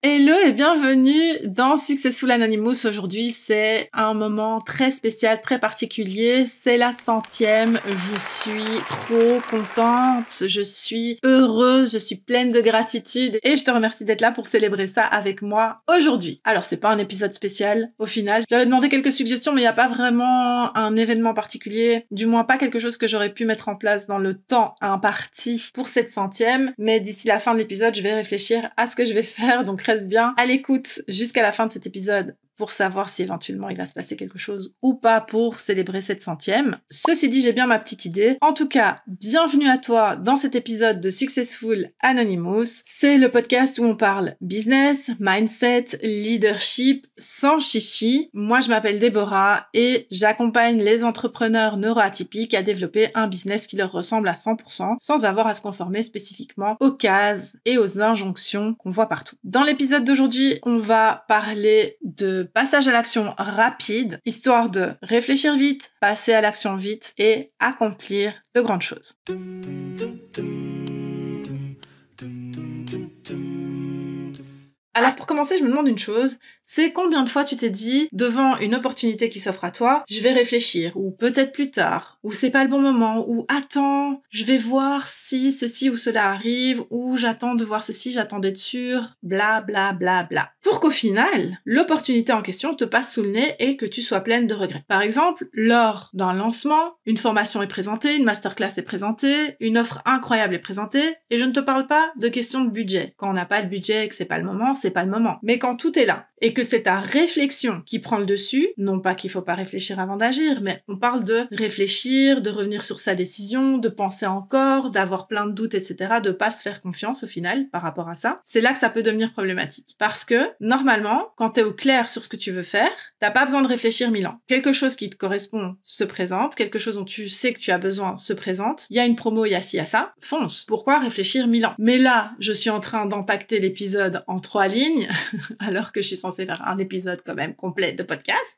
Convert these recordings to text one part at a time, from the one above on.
Hello et bienvenue dans Successful Anonymous. Aujourd'hui, c'est un moment très spécial, très particulier. C'est la 100e. Je suis trop contente, je suis heureuse, je suis pleine de gratitude et je te remercie d'être là pour célébrer ça avec moi aujourd'hui. Alors, c'est pas un épisode spécial au final. J'avais demandé quelques suggestions, mais il n'y a pas vraiment un événement particulier, du moins pas quelque chose que j'aurais pu mettre en place dans le temps imparti pour cette 100e. Mais d'ici la fin de l'épisode, je vais réfléchir à ce que je vais faire, donc reste bien à l'écoute jusqu'à la fin de cet épisode pour savoir si éventuellement il va se passer quelque chose ou pas pour célébrer cette 100e. Ceci dit, j'ai bien ma petite idée. En tout cas, bienvenue à toi dans cet épisode de Successful Anonymous. C'est le podcast où on parle business, mindset, leadership, sans chichi. Moi, je m'appelle Déborah et j'accompagne les entrepreneurs neuroatypiques à développer un business qui leur ressemble à 100% sans avoir à se conformer spécifiquement aux cases et aux injonctions qu'on voit partout. Dans l'épisode d'aujourd'hui, on va parler de passage à l'action rapide, histoire de réfléchir vite, passer à l'action vite et accomplir de grandes choses. Alors pour commencer, je me demande une chose, c'est combien de fois tu t'es dit, devant une opportunité qui s'offre à toi, je vais réfléchir, ou peut-être plus tard, ou c'est pas le bon moment, ou attends, je vais voir si ceci ou cela arrive, ou j'attends de voir ceci, j'attends d'être sûr, bla bla bla bla. Pour qu'au final, l'opportunité en question te passe sous le nez et que tu sois pleine de regrets. Par exemple, lors d'un lancement, une formation est présentée, une masterclass est présentée, une offre incroyable est présentée, et je ne te parle pas de question de budget. Quand on n'a pas le budget et que c'est pas le moment, c'est pas le moment. Mais quand tout est là, et que c'est ta réflexion qui prend le dessus, non pas qu'il faut pas réfléchir avant d'agir, mais on parle de réfléchir, de revenir sur sa décision, de penser encore, d'avoir plein de doutes, etc., de pas se faire confiance au final par rapport à ça, c'est là que ça peut devenir problématique. Parce que, normalement, quand t'es au clair sur ce que tu veux faire, t'as pas besoin de réfléchir 1000 ans. Quelque chose qui te correspond se présente, quelque chose dont tu sais que tu as besoin se présente, il y a une promo, il y a ci, il y a ça, fonce. Pourquoi réfléchir 1000 ans? Mais là, je suis en train d'empacter l'épisode en 3 lignes, alors que je suis censée faire un épisode quand même complet de podcast.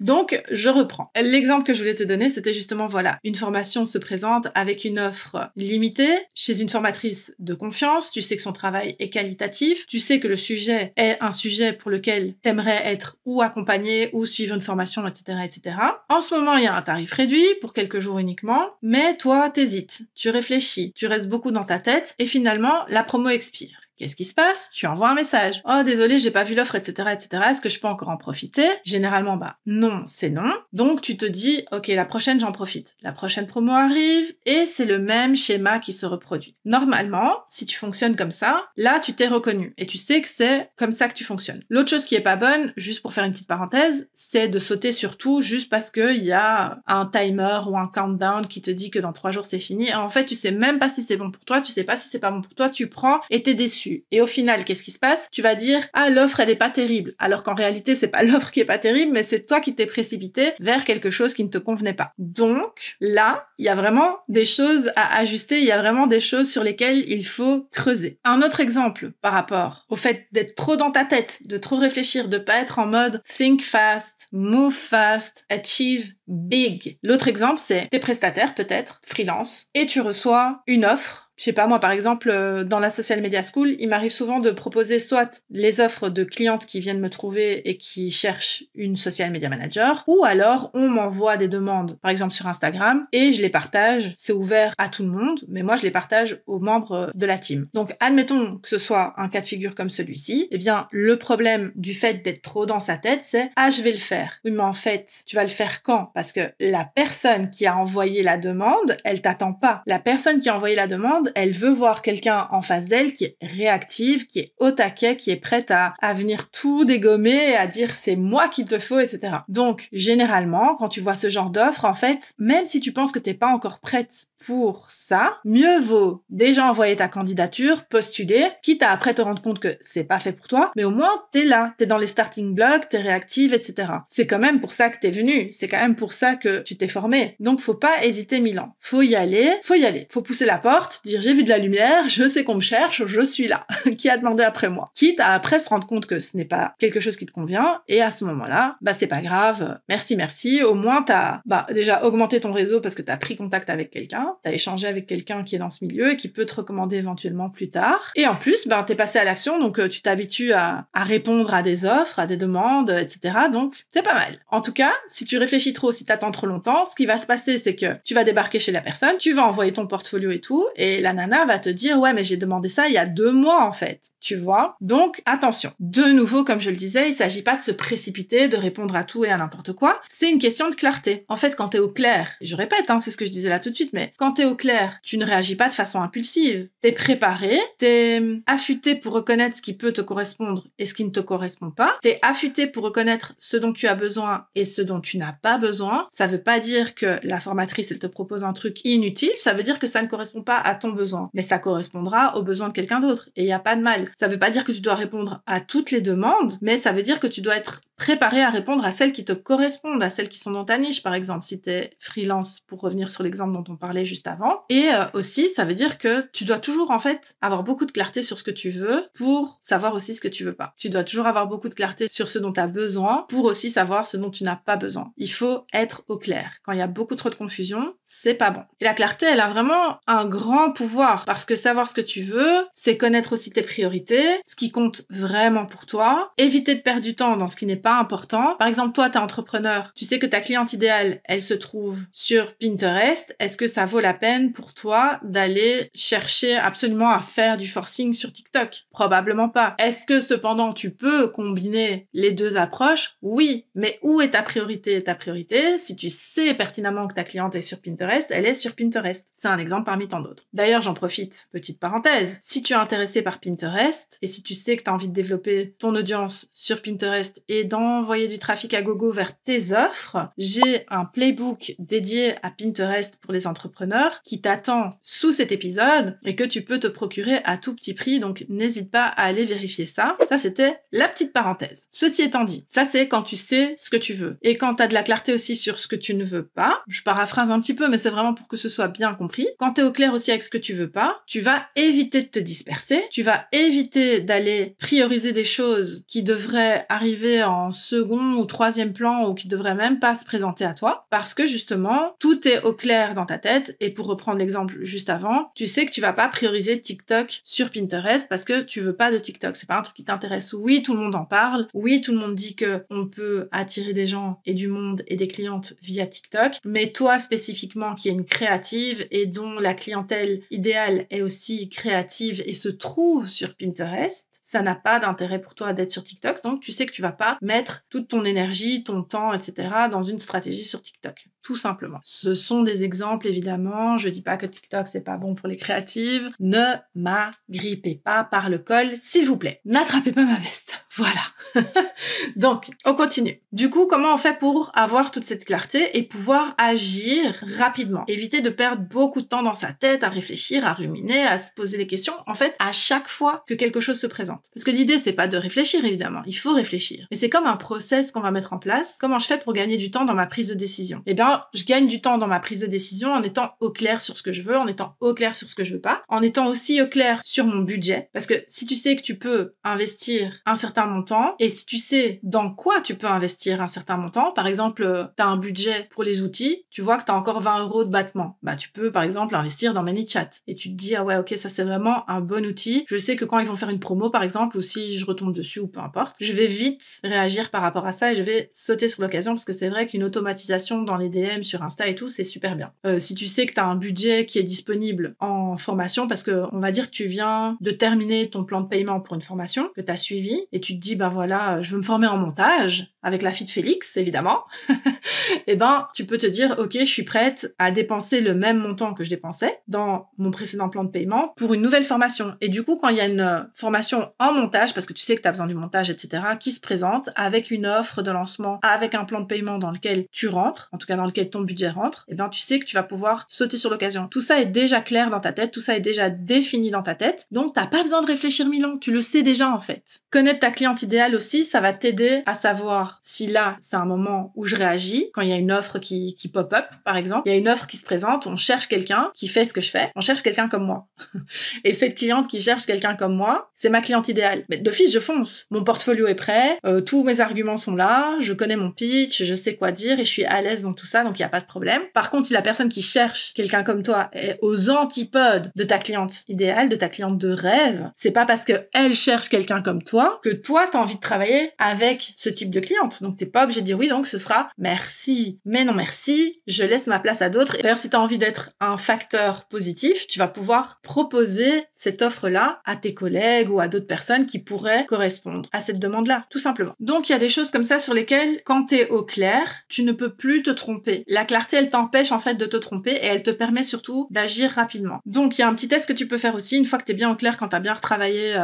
Donc, je reprends. L'exemple que je voulais te donner, c'était justement, voilà, une formation se présente avec une offre limitée chez une formatrice de confiance. Tu sais que son travail est qualitatif. Tu sais que le sujet est un sujet pour lequel t'aimerais être ou accompagné ou suivre une formation, etc., etc. En ce moment, il y a un tarif réduit pour quelques jours uniquement, mais toi, t'hésites. Tu réfléchis. Tu restes beaucoup dans ta tête et finalement, la promo expire. Qu'est-ce qui se passe? Tu envoies un message. Oh, désolé, j'ai pas vu l'offre, etc., etc. Est-ce que je peux encore en profiter? Généralement, non, c'est non. Donc, tu te dis, ok, la prochaine, j'en profite. La prochaine promo arrive et c'est le même schéma qui se reproduit. Normalement, si tu fonctionnes comme ça, là, tu t'es reconnu et tu sais que c'est comme ça que tu fonctionnes. L'autre chose qui est pas bonne, juste pour faire une petite parenthèse, c'est de sauter sur tout juste parce qu'il y a un timer ou un countdown qui te dit que dans 3 jours, c'est fini. Et en fait, tu sais même pas si c'est bon pour toi, tu sais pas si c'est pas bon pour toi, tu prends et t'es déçu. Et au final, qu'est-ce qui se passe? Tu vas dire, ah, l'offre, elle est pas terrible. Alors qu'en réalité, c'est pas l'offre qui est pas terrible, mais c'est toi qui t'es précipité vers quelque chose qui ne te convenait pas. Donc, là, il y a vraiment des choses à ajuster, il y a vraiment des choses sur lesquelles il faut creuser. Un autre exemple par rapport au fait d'être trop dans ta tête, de trop réfléchir, de pas être en mode think fast, move fast, achieve big. L'autre exemple, c'est t'es prestataire peut-être, freelance, et tu reçois une offre. Je sais pas, moi, par exemple, dans la Social Media School, il m'arrive souvent de proposer soit les offres de clientes qui viennent me trouver et qui cherchent une Social Media Manager, ou alors on m'envoie des demandes, par exemple sur Instagram, et je les partage. C'est ouvert à tout le monde, mais moi, je les partage aux membres de la team. Donc, admettons que ce soit un cas de figure comme celui-ci, eh bien, le problème du fait d'être trop dans sa tête, c'est « Ah, je vais le faire ». Oui, mais en fait, tu vas le faire quand? Parce que la personne qui a envoyé la demande, elle t'attend pas. La personne qui a envoyé la demande, elle veut voir quelqu'un en face d'elle qui est réactive, qui est au taquet, qui est prête à venir tout dégommer, à dire c'est moi qu'il te faut, etc. Donc, généralement, quand tu vois ce genre d'offre, en fait, même si tu penses que t'es pas encore prête pour ça, mieux vaut déjà envoyer ta candidature, postuler, quitte à après te rendre compte que c'est pas fait pour toi, mais au moins t'es là, t'es dans les starting blocks, t'es réactive, etc. C'est quand même pour ça que t'es venu, c'est quand même pour ça que tu t'es formé. Donc faut pas hésiter 1000 ans. Faut y aller, faut pousser la porte, dire dire j'ai vu de la lumière, je sais qu'on me cherche, je suis là. Qui a demandé après moi? Quitte à après se rendre compte que ce n'est pas quelque chose qui te convient, et à ce moment-là, c'est pas grave, merci, au moins t'as déjà augmenté ton réseau parce que t'as pris contact avec quelqu'un, t'as échangé avec quelqu'un qui est dans ce milieu et qui peut te recommander éventuellement plus tard, et en plus, t'es passé à l'action, donc tu t'habitues à répondre à des offres, à des demandes, etc., donc c'est pas mal. En tout cas, si tu réfléchis trop, si t'attends trop longtemps, ce qui va se passer, c'est que tu vas débarquer chez la personne, tu vas envoyer ton portfolio et tout, et la nana va te dire « Ouais, mais j'ai demandé ça il y a 2 mois, en fait. » Tu vois? Donc, attention. De nouveau, comme je le disais, il s'agit pas de se précipiter, de répondre à tout et à n'importe quoi. C'est une question de clarté. En fait, quand t'es au clair, et je répète, c'est ce que je disais là tout de suite, mais quand t'es au clair, tu ne réagis pas de façon impulsive. T'es préparé, t'es affûté pour reconnaître ce qui peut te correspondre et ce qui ne te correspond pas. T'es affûté pour reconnaître ce dont tu as besoin et ce dont tu n'as pas besoin. Ça veut pas dire que la formatrice, elle te propose un truc inutile, ça veut dire que ça ne correspond pas à ton besoin. Mais ça correspondra aux besoins de quelqu'un d'autre. Et il y a pas de mal. Ça veut pas dire que tu dois répondre à toutes les demandes, mais ça veut dire que tu dois être préparé à répondre à celles qui te correspondent, à celles qui sont dans ta niche, par exemple, si t'es freelance, pour revenir sur l'exemple dont on parlait juste avant. Et aussi, ça veut dire que tu dois toujours, en fait, avoir beaucoup de clarté sur ce que tu veux pour savoir aussi ce que tu veux pas. Tu dois toujours avoir beaucoup de clarté sur ce dont tu as besoin pour aussi savoir ce dont tu n'as pas besoin. Il faut être au clair. Quand il y a beaucoup trop de confusion, c'est pas bon. Et la clarté, elle a vraiment un grand pouvoir parce que savoir ce que tu veux, c'est connaître aussi tes priorités, ce qui compte vraiment pour toi, éviter de perdre du temps dans ce qui n'est pas important. Par exemple, toi, t'es entrepreneur, tu sais que ta cliente idéale, elle se trouve sur Pinterest. Est-ce que ça vaut la peine pour toi d'aller chercher absolument à faire du forcing sur TikTok? Probablement pas. Est-ce que cependant, tu peux combiner les deux approches? Oui. Mais où est ta priorité? Ta priorité, si tu sais pertinemment que ta cliente est sur Pinterest, elle est sur Pinterest. C'est un exemple parmi tant d'autres. D'ailleurs, j'en profite, petite parenthèse. Si tu es intéressé par Pinterest, et si tu sais que tu as envie de développer ton audience sur Pinterest et d'envoyer du trafic à gogo vers tes offres, j'ai un playbook dédié à Pinterest pour les entrepreneurs qui t'attend sous cet épisode et que tu peux te procurer à tout petit prix, donc n'hésite pas à aller vérifier ça. Ça, c'était la petite parenthèse. Ceci étant dit, ça c'est quand tu sais ce que tu veux. Et quand tu as de la clarté aussi sur ce que tu ne veux pas, je paraphrase un petit peu, mais c'est vraiment pour que ce soit bien compris. Quand tu es au clair aussi avec ce que tu veux pas, tu vas éviter de te disperser, tu vas éviter d'aller prioriser des choses qui devraient arriver en second ou troisième plan ou qui devraient même pas se présenter à toi parce que justement, tout est au clair dans ta tête et pour reprendre l'exemple juste avant, tu sais que tu vas pas prioriser TikTok sur Pinterest parce que tu veux pas de TikTok. C'est pas un truc qui t'intéresse. Oui, tout le monde en parle. Oui, tout le monde dit que on peut attirer des gens et du monde et des clientes via TikTok. Mais toi, spécifiquement, qui est une créative et dont la clientèle idéale est aussi créative et se trouve sur Pinterest, ça n'a pas d'intérêt pour toi d'être sur TikTok, donc tu sais que tu vas pas mettre toute ton énergie, ton temps, etc. dans une stratégie sur TikTok. Tout simplement. Ce sont des exemples, évidemment. Je dis pas que TikTok, c'est pas bon pour les créatives. Ne m'agrippez pas par le col, s'il vous plaît. N'attrapez pas ma veste. Voilà. Donc, on continue. Du coup, comment on fait pour avoir toute cette clarté et pouvoir agir rapidement? Éviter de perdre beaucoup de temps dans sa tête, à réfléchir, à ruminer, à se poser des questions. En fait, à chaque fois que quelque chose se présente. Parce que l'idée, c'est pas de réfléchir, évidemment. Il faut réfléchir. Mais c'est comme un process qu'on va mettre en place. Comment je fais pour gagner du temps dans ma prise de décision? Eh bien, je gagne du temps dans ma prise de décision en étant au clair sur ce que je veux, en étant au clair sur ce que je veux pas, en étant aussi au clair sur mon budget. Parce que si tu sais que tu peux investir un certain montant, et si tu sais dans quoi tu peux investir un certain montant, par exemple, tu as un budget pour les outils, tu vois que tu as encore 20 € de battement. Bah, tu peux, par exemple, investir dans ManyChat. Et tu te dis, ah ouais, ok, ça c'est vraiment un bon outil. Je sais que quand ils vont faire une promo, par exemple, ou si je retombe dessus, ou peu importe, je vais vite réagir par rapport à ça et je vais sauter sur l'occasion parce que c'est vrai qu'une automatisation dans les DM sur Insta et tout, c'est super bien. Si tu sais que tu as un budget qui est disponible en formation, parce que on va dire que tu viens de terminer ton plan de paiement pour une formation que tu as suivi et tu te dis, bah voilà, je veux me former en montage avec la fille de Félix, évidemment, et ben, tu peux te dire, ok, je suis prête à dépenser le même montant que je dépensais dans mon précédent plan de paiement pour une nouvelle formation. Et du coup, quand il y a une formation en montage, parce que tu sais que tu as besoin du montage, etc., qui se présente avec une offre de lancement, avec un plan de paiement dans lequel tu rentres, en tout cas dans lequel ton budget rentre, et bien tu sais que tu vas pouvoir sauter sur l'occasion. Tout ça est déjà clair dans ta tête, tout ça est déjà défini dans ta tête, donc t'as pas besoin de réfléchir 1000 ans, tu le sais déjà en fait. Connaître ta cliente idéale aussi, ça va t'aider à savoir si là, c'est un moment où je réagis, quand il y a une offre qui pop-up, par exemple. Il y a une offre qui se présente, on cherche quelqu'un qui fait ce que je fais, on cherche quelqu'un comme moi. Et cette cliente qui cherche quelqu'un comme moi, c'est ma cliente idéale. Mais d'office, je fonce. Mon portfolio est prêt, tous mes arguments sont là, je connais mon pitch, je sais quoi dire et je suis à l'aise dans tout ça, donc il n'y a pas de problème. Par contre, si la personne qui cherche quelqu'un comme toi est aux antipodes de ta cliente idéale, de ta cliente de rêve, c'est pas parce que elle cherche quelqu'un comme toi que toi, t'as envie de travailler avec ce type de cliente. Donc t'es pas obligé de dire oui, donc ce sera merci. Mais non merci, je laisse ma place à d'autres. D'ailleurs, si t'as envie d'être un facteur positif, tu vas pouvoir proposer cette offre-là à tes collègues ou à d'autres personnes qui pourraient correspondre à cette demande-là, tout simplement. Donc, il y a des choses comme ça sur lesquelles, quand t'es au clair, tu ne peux plus te tromper. La clarté, elle t'empêche en fait de te tromper et elle te permet surtout d'agir rapidement. Donc, il y a un petit test que tu peux faire aussi, une fois que t'es bien au clair, quand t'as bien retravaillé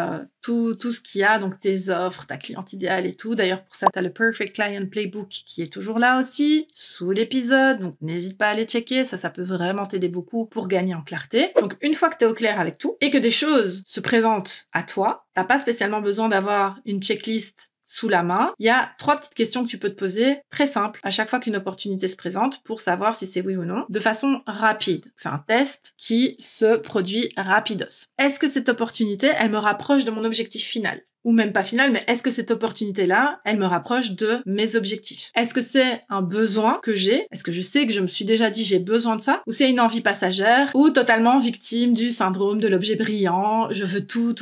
tout ce qu'il y a, donc tes offres, ta cliente idéale et tout. D'ailleurs, pour ça, t'as le Perfect Client Playbook qui est toujours là aussi, sous l'épisode, donc n'hésite pas à aller checker, ça peut vraiment t'aider beaucoup pour gagner en clarté. Donc, une fois que t'es au clair avec tout et que des choses se présentent à toi, t'as pas spécialement besoin d'avoir une checklist sous la main. Il y a 3 petites questions que tu peux te poser, très simples, à chaque fois qu'une opportunité se présente pour savoir si c'est oui ou non, de façon rapide. C'est un test qui se produit rapidos. Est-ce que cette opportunité, elle me rapproche de mon objectif final ? Ou même pas final, mais est-ce que cette opportunité-là, elle me rapproche de mes objectifs? Est-ce que c'est un besoin que j'ai? Est-ce que je sais que je me suis déjà dit j'ai besoin de ça? Ou c'est une envie passagère? Ou totalement victime du syndrome de l'objet brillant? Je veux tout.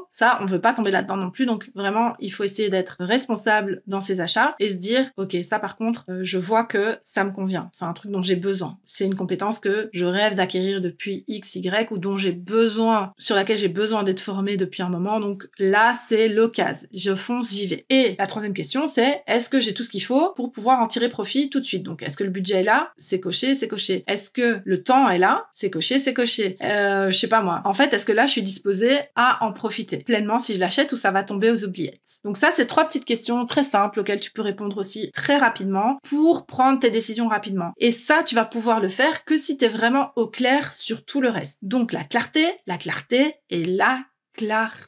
Ça, on veut pas tomber là-dedans non plus. Donc vraiment, il faut essayer d'être responsable dans ses achats et se dire, ok, ça par contre, je vois que ça me convient. C'est un truc dont j'ai besoin. C'est une compétence que je rêve d'acquérir depuis X, Y ou dont j'ai besoin, sur laquelle j'ai besoin d'être formée depuis un moment. Donc là, c'est l'occasion. Je fonce, j'y vais. Et la 3e question, c'est est-ce que j'ai tout ce qu'il faut pour pouvoir en tirer profit tout de suite? Donc, est-ce que le budget est là? C'est coché, c'est coché. Est-ce que le temps est là? C'est coché, c'est coché. Je sais pas moi. En fait, est-ce que là, je suis disposée à en profiter pleinement si je l'achète ou ça va tomber aux oubliettes? Donc ça, c'est 3 petites questions très simples auxquelles tu peux répondre aussi très rapidement pour prendre tes décisions rapidement. Et ça, tu vas pouvoir le faire que si t'es vraiment au clair sur tout le reste. Donc, la clarté et la clarté.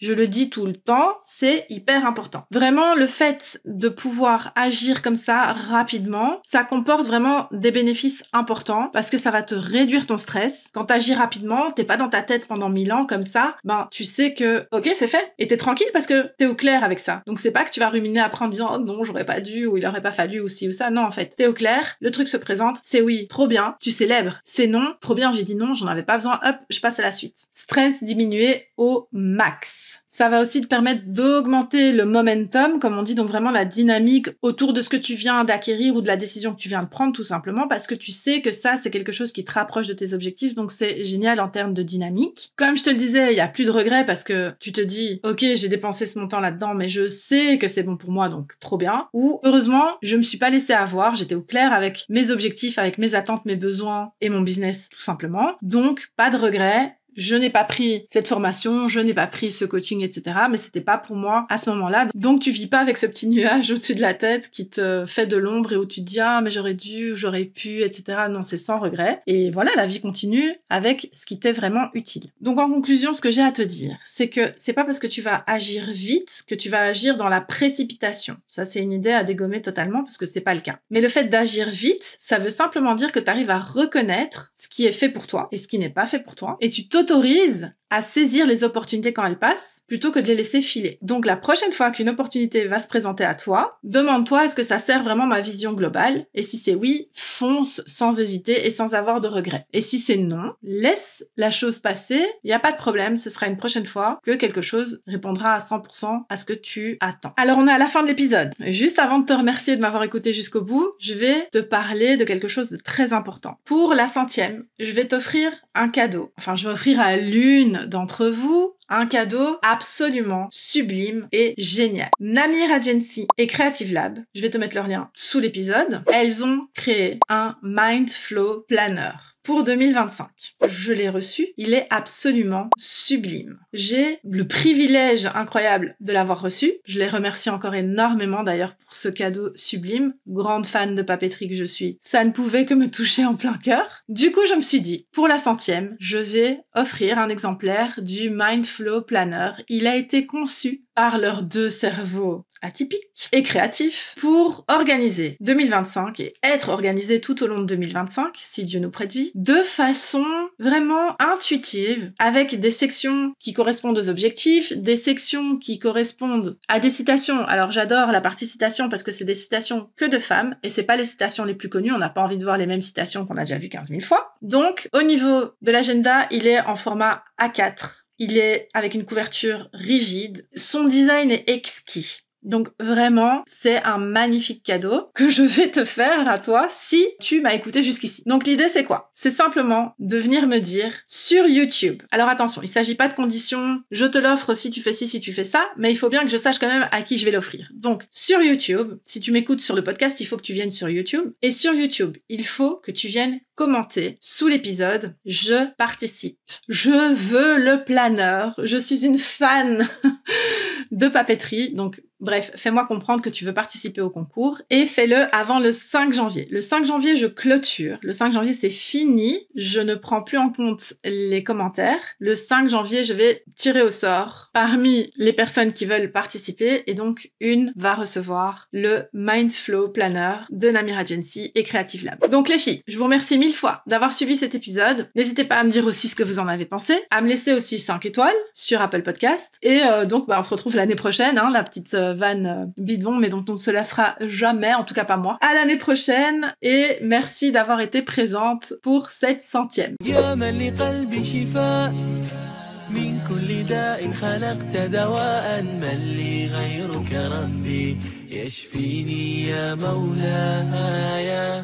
Je le dis tout le temps, c'est hyper important. Vraiment, le fait de pouvoir agir comme ça rapidement, ça comporte vraiment des bénéfices importants parce que ça va te réduire ton stress. Quand t'agis rapidement, t'es pas dans ta tête pendant 1000 ans comme ça, tu sais que ok, c'est fait et t'es tranquille parce que t'es au clair avec ça. Donc c'est pas que tu vas ruminer après en disant oh non, j'aurais pas dû ou il aurait pas fallu ou ci ou ça. Non, en fait, t'es au clair, le truc se présente, c'est oui, trop bien, tu célèbres. C'est non, trop bien, j'ai dit non, j'en avais pas besoin, hop, je passe à la suite. Stress diminué au max. Ça va aussi te permettre d'augmenter le momentum, comme on dit, donc vraiment la dynamique autour de ce que tu viens d'acquérir ou de la décision que tu viens de prendre tout simplement, parce que tu sais que ça, c'est quelque chose qui te rapproche de tes objectifs, donc c'est génial en termes de dynamique. Comme je te le disais, il y a plus de regrets parce que tu te dis, ok, j'ai dépensé ce montant là-dedans, mais je sais que c'est bon pour moi, donc trop bien. Ou heureusement, je me suis pas laissée avoir, j'étais au clair avec mes objectifs, avec mes attentes, mes besoins et mon business tout simplement. Donc pas de regrets. Je n'ai pas pris cette formation, je n'ai pas pris ce coaching, etc. Mais c'était pas pour moi à ce moment-là. Donc tu vis pas avec ce petit nuage au-dessus de la tête qui te fait de l'ombre et où tu te dis ah mais j'aurais dû, j'aurais pu, etc. Non, c'est sans regret. Et voilà, la vie continue avec ce qui t'est vraiment utile. Donc en conclusion, ce que j'ai à te dire, c'est que c'est pas parce que tu vas agir vite que tu vas agir dans la précipitation. Ça, c'est une idée à dégommer totalement parce que c'est pas le cas. Mais le fait d'agir vite, ça veut simplement dire que tu arrives à reconnaître ce qui est fait pour toi et ce qui n'est pas fait pour toi. Et tu t'autorises à saisir les opportunités quand elles passent, plutôt que de les laisser filer. Donc la prochaine fois qu'une opportunité va se présenter à toi, demande-toi est-ce que ça sert vraiment ma vision globale? Et si c'est oui, fonce sans hésiter et sans avoir de regrets. Et si c'est non, laisse la chose passer, il n'y a pas de problème, ce sera une prochaine fois que quelque chose répondra à 100% à ce que tu attends. Alors on est à la fin de l'épisode. Juste avant de te remercier de m'avoir écouté jusqu'au bout, je vais te parler de quelque chose de très important. Pour la 100e, je vais t'offrir un cadeau. Enfin, je vais offrir à l'une d'entre vous un cadeau absolument sublime et génial. Namir Agency et Creative Lab, je vais te mettre leur lien sous l'épisode, elles ont créé un Mindflow Planner pour 2025. Je l'ai reçu, il est absolument sublime. J'ai le privilège incroyable de l'avoir reçu. Je les remercie encore énormément d'ailleurs pour ce cadeau sublime. Grande fan de papeterie que je suis, ça ne pouvait que me toucher en plein cœur. Du coup, je me suis dit, pour la 100e, je vais offrir un exemplaire du Mindflow Mindflow Planner, il a été conçu par leurs deux cerveaux atypiques et créatifs pour organiser 2025 et être organisé tout au long de 2025, si Dieu nous prête vie, de façon vraiment intuitive, avec des sections qui correspondent aux objectifs, des sections qui correspondent à des citations. Alors j'adore la partie citation parce que c'est des citations que de femmes et c'est pas les citations les plus connues, on n'a pas envie de voir les mêmes citations qu'on a déjà vues 15 000 fois. Donc au niveau de l'agenda, il est en format A4. Il est avec une couverture rigide. Son design est exquis. Donc vraiment, c'est un magnifique cadeau que je vais te faire à toi si tu m'as écouté jusqu'ici. Donc l'idée c'est quoi? C'est simplement de venir me dire sur YouTube. Alors attention, il s'agit pas de conditions, je te l'offre si tu fais ci, si tu fais ça, mais il faut bien que je sache quand même à qui je vais l'offrir. Donc sur YouTube, si tu m'écoutes sur le podcast, il faut que tu viennes sur YouTube. Et sur YouTube, il faut que tu viennes commenter sous l'épisode « Je participe ». Je veux le planeur. Je suis une fan de papeterie, donc bref, fais-moi comprendre que tu veux participer au concours et fais-le avant le 5 janvier. Le 5 janvier, je clôture. Le 5 janvier, c'est fini. Je ne prends plus en compte les commentaires. Le 5 janvier, je vais tirer au sort parmi les personnes qui veulent participer et donc une va recevoir le Mindflow Planner de Namir Agency et Creative Lab. Donc les filles, je vous remercie 1000 fois d'avoir suivi cet épisode. N'hésitez pas à me dire aussi ce que vous en avez pensé, à me laisser aussi 5 étoiles sur Apple Podcast et donc on se retrouve l'année prochaine, la petite vanne bidon, mais dont on ne se lassera jamais, en tout cas pas moi. À l'année prochaine et merci d'avoir été présente pour cette 100e. من كل داء خلقت دواء من لي غيرك ربي يشفيني يا مولاي